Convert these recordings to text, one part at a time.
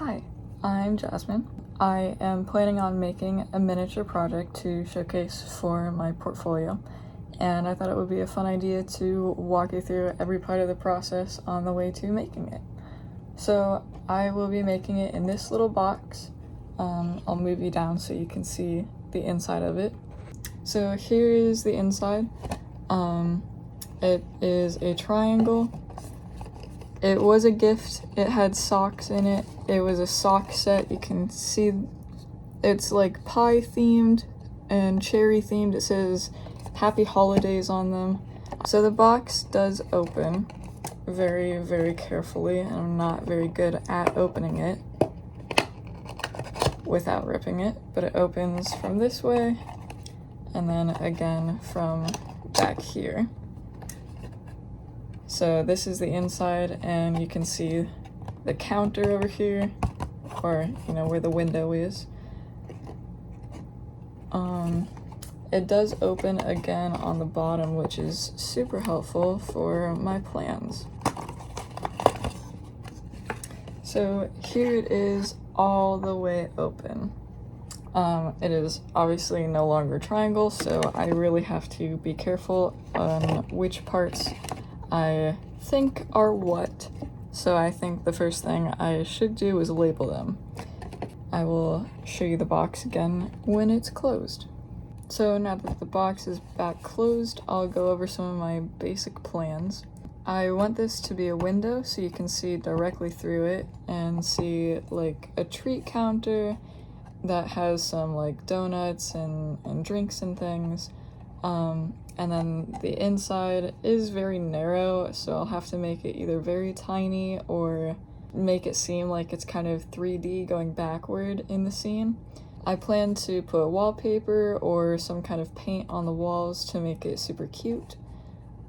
Hi, I'm Jasmine. I am planning on making a miniature project to showcase for my portfolio, and I thought it would be a fun idea to walk you through every part of the process on the way to making it. So I will be making it in this little box. I'll move you down so you can see the inside of it. So here is the inside. It is a triangle. It was a gift. It had socks in it. It was a sock set. You can see it's like pie themed and cherry themed. It says Happy Holidays on them. So the box does open very, very carefully, and I'm not very good at opening it without ripping it, but it opens from this way and then again from back here. So this is the inside, and you can see the counter over here, or where the window is. It does open again on the bottom, which is super helpful for my plans. So here it is all the way open. It is obviously no longer a triangle, so I really have to be careful on which parts I think are what. So I think the first thing I should do is label them. I will show you the box again when it's closed. So now that the box is back closed, I'll go over some of my basic plans. I want this to be a window so you can see directly through it and see like a treat counter that has some like donuts and drinks and things. And then the inside is very narrow, so I'll have to make it either very tiny or make it seem like it's kind of 3D going backward in the scene. I plan to put wallpaper or some kind of paint on the walls to make it super cute.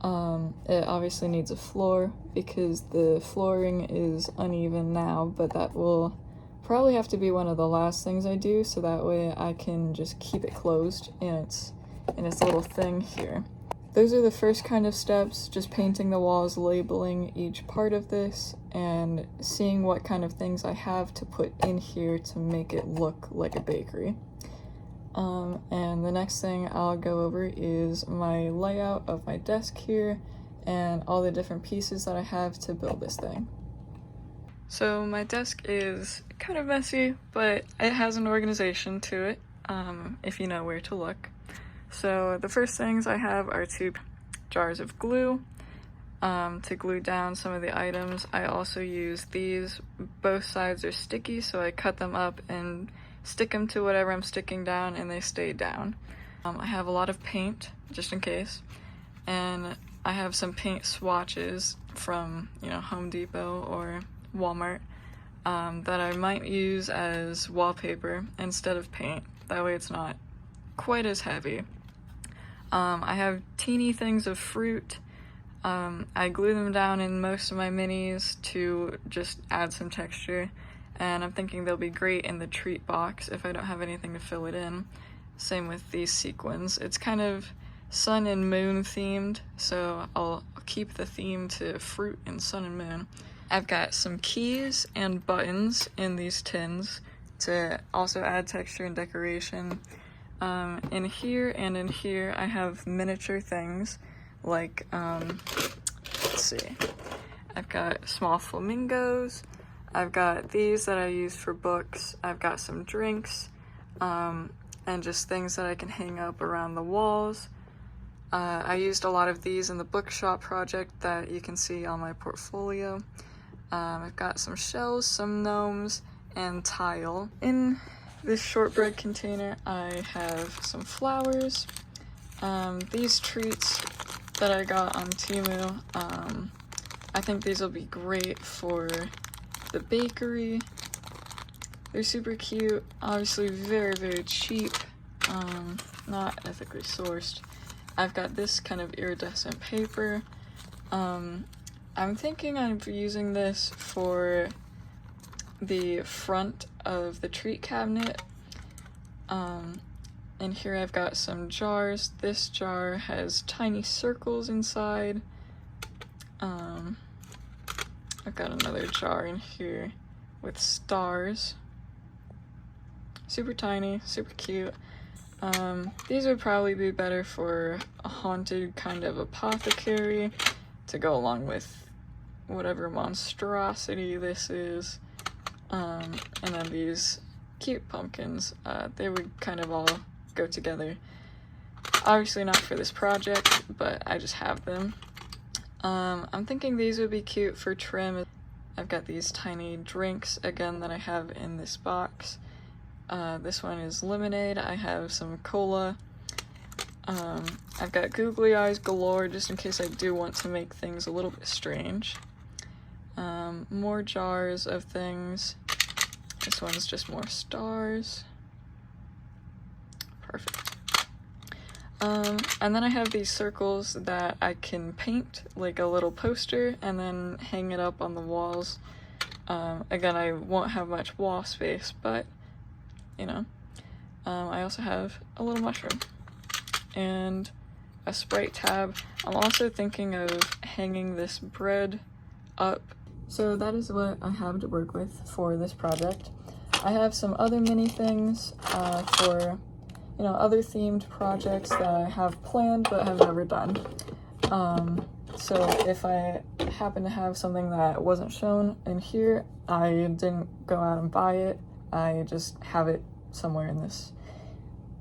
It obviously needs a floor because the flooring is uneven now, but that will probably have to be one of the last things I do, so that way I can just keep it closed in its little thing here. Those are the first kind of steps, just painting the walls, labeling each part of this, and seeing what kind of things I have to put in here to make it look like a bakery. And the next thing I'll go over is my layout of my desk here and all the different pieces that I have to build this thing. So my desk is kind of messy, but it has an organization to it, if you know where to look. So the first things I have are 2 jars of glue to glue down some of the items. I also use these. Both sides are sticky, so I cut them up and stick them to whatever I'm sticking down and they stay down. I have a lot of paint, just in case, and I have some paint swatches from Home Depot or Walmart that I might use as wallpaper instead of paint. That way it's not quite as heavy. I have teeny things of fruit. I glue them down in most of my minis to just add some texture, and I'm thinking they'll be great in the treat box if I don't have anything to fill it in. Same with these sequins. It's kind of sun and moon themed, so I'll keep the theme to fruit and sun and moon. I've got some keys and buttons in these tins to also add texture and decoration. In here and in here I have miniature things like, let's see, I've got small flamingos, I've got these that I use for books, I've got some drinks, and just things that I can hang up around the walls. I used a lot of these in the bookshop project that you can see on my portfolio. I've got some shells, some gnomes, and tile. In this shortbread container I have some flowers, these treats that I got on Temu. I think these will be great for the bakery. They're super cute, obviously very, very cheap, not ethically sourced. I've got this kind of iridescent paper. I'm thinking of using this for the front of the treat cabinet. And here I've got some jars. This jar has tiny circles inside. I've got another jar in here with stars. Super tiny, super cute. These would probably be better for a haunted kind of apothecary to go along with whatever monstrosity this is. And then these cute pumpkins, they would kind of all go together. Obviously not for this project, but I just have them. I'm thinking these would be cute for trim. I've got these tiny drinks again that I have in this box. This one is lemonade. I have some cola. I've got googly eyes galore just in case I do want to make things a little bit strange. More jars of things. This one's just more stars. Perfect. And then I have these circles that I can paint like a little poster and then hang it up on the walls. Again, I won't have much wall space, but you know. I also have a little mushroom and a Sprite tab. I'm also thinking of hanging this bread up. So that is what I have to work with for this project. I have some other mini things for, you know, other themed projects that I have planned but have never done. So if I happen to have something that wasn't shown in here, I didn't go out and buy it. I just have it somewhere in this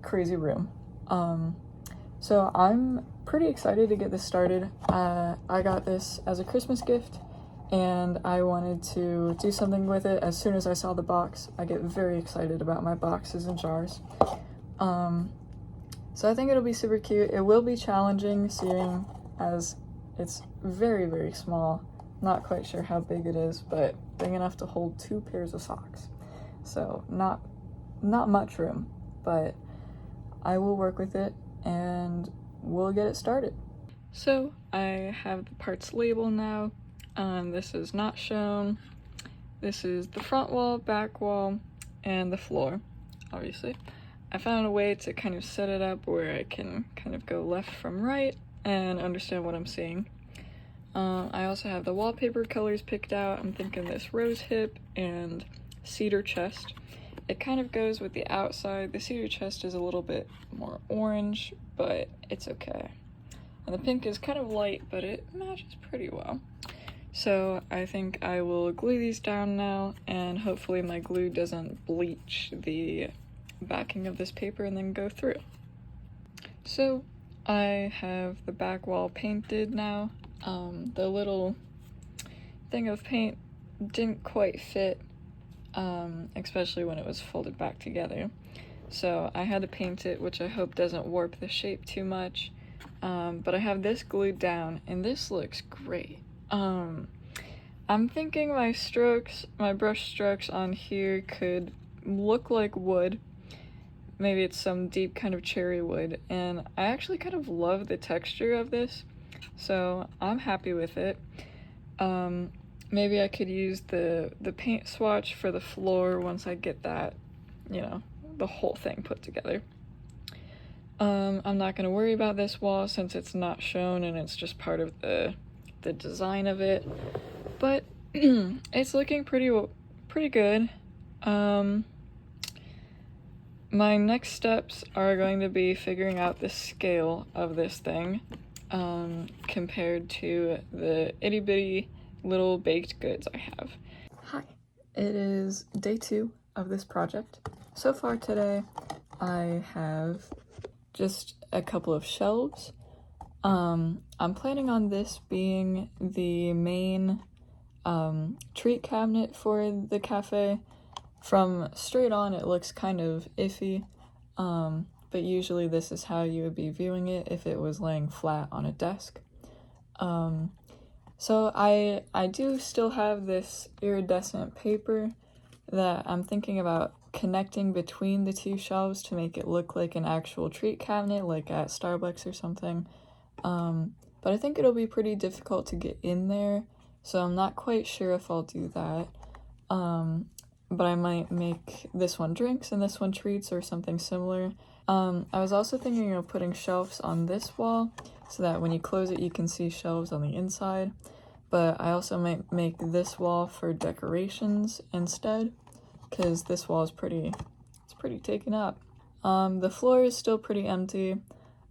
crazy room. So I'm pretty excited to get this started. I got this as a Christmas gift and I wanted to do something with it as soon as I saw the box. I get very excited about my boxes and jars. So I think it'll be super cute. It will be challenging seeing as it's very, very small. Not quite sure how big it is, but big enough to hold 2 pairs of socks. So not much room, but I will work with it and we'll get it started. So I have the parts labeled now. This is not shown. This is the front wall, back wall, and the floor, obviously. I found a way to kind of set it up where I can kind of go left from right and understand what I'm seeing. I also have the wallpaper colors picked out. I'm thinking this rose hip and cedar chest. It kind of goes with the outside. The cedar chest is a little bit more orange, but it's okay. And the pink is kind of light, but it matches pretty well. So I think I will glue these down now, and hopefully my glue doesn't bleach the backing of this paper and then go through. So I have the back wall painted now. The little thing of paint didn't quite fit, especially when it was folded back together. So I had to paint it, which I hope doesn't warp the shape too much. But I have this glued down and this looks great. I'm thinking my brush strokes on here could look like wood. Maybe it's some deep kind of cherry wood, and I actually kind of love the texture of this, so I'm happy with it. Maybe I could use the paint swatch for the floor once I get that, you know, the whole thing put together. I'm not going to worry about this wall since it's not shown and it's just part of the design of it, but it's looking pretty good. My next steps are going to be figuring out the scale of this thing compared to the itty bitty little baked goods I have. Hi, it is day 2 of this project. So far today I have just a couple of shelves. I'm planning on this being the main treat cabinet for the cafe. From straight on it looks kind of iffy, but usually this is how you would be viewing it if it was laying flat on a desk. So I do still have this iridescent paper that I'm thinking about connecting between the 2 shelves to make it look like an actual treat cabinet, like at Starbucks or something. But I think it'll be pretty difficult to get in there, so I'm not quite sure if I'll do that. But I might make this one drinks and this one treats or something similar. I was also thinking of putting shelves on this wall so that when you close it you can see shelves on the inside. but I also might make this wall for decorations instead, because this wall is pretty taken up. The floor is still pretty empty.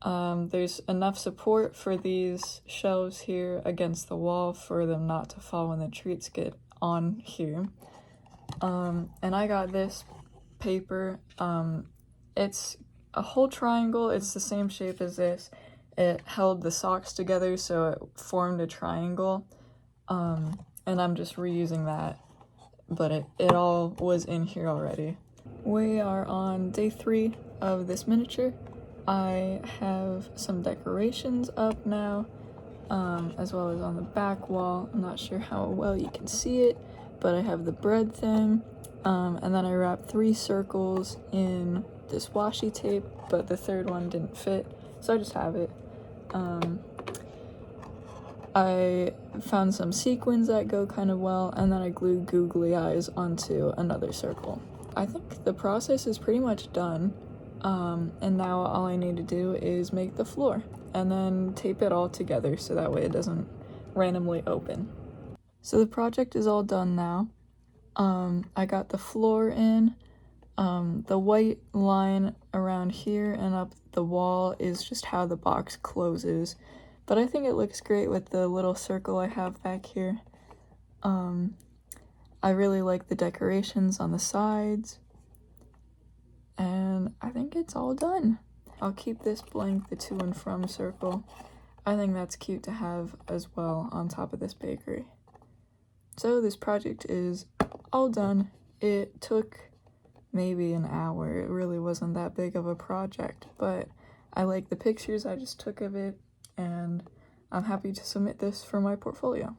There's enough support for these shelves here against the wall for them not to fall when the treats get on here. And I got this paper. It's a whole triangle. It's the same shape as this. It held the socks together, so it formed a triangle. And I'm just reusing that, but it all was in here already. We are on day 3 of this miniature. I have some decorations up now, as well as on the back wall. I'm not sure how well you can see it, but I have the bread thing, and then I wrapped 3 circles in this washi tape, but the third one didn't fit, so I just have it. I found some sequins that go kind of well, and then I glued googly eyes onto another circle. I think the process is pretty much done, and now all I need to do is make the floor, and then tape it all together so that way it doesn't randomly open. So the project is all done now. I got the floor in. The white line around here and up the wall is just how the box closes, but I think it looks great with the little circle I have back here. I really like the decorations on the sides, and I think it's all done. I'll keep this blank, the to and from circle. I think that's cute to have as well on top of this bakery. So this project is all done. It took maybe an hour. It really wasn't that big of a project, but I like the pictures I just took of it, and I'm happy to submit this for my portfolio.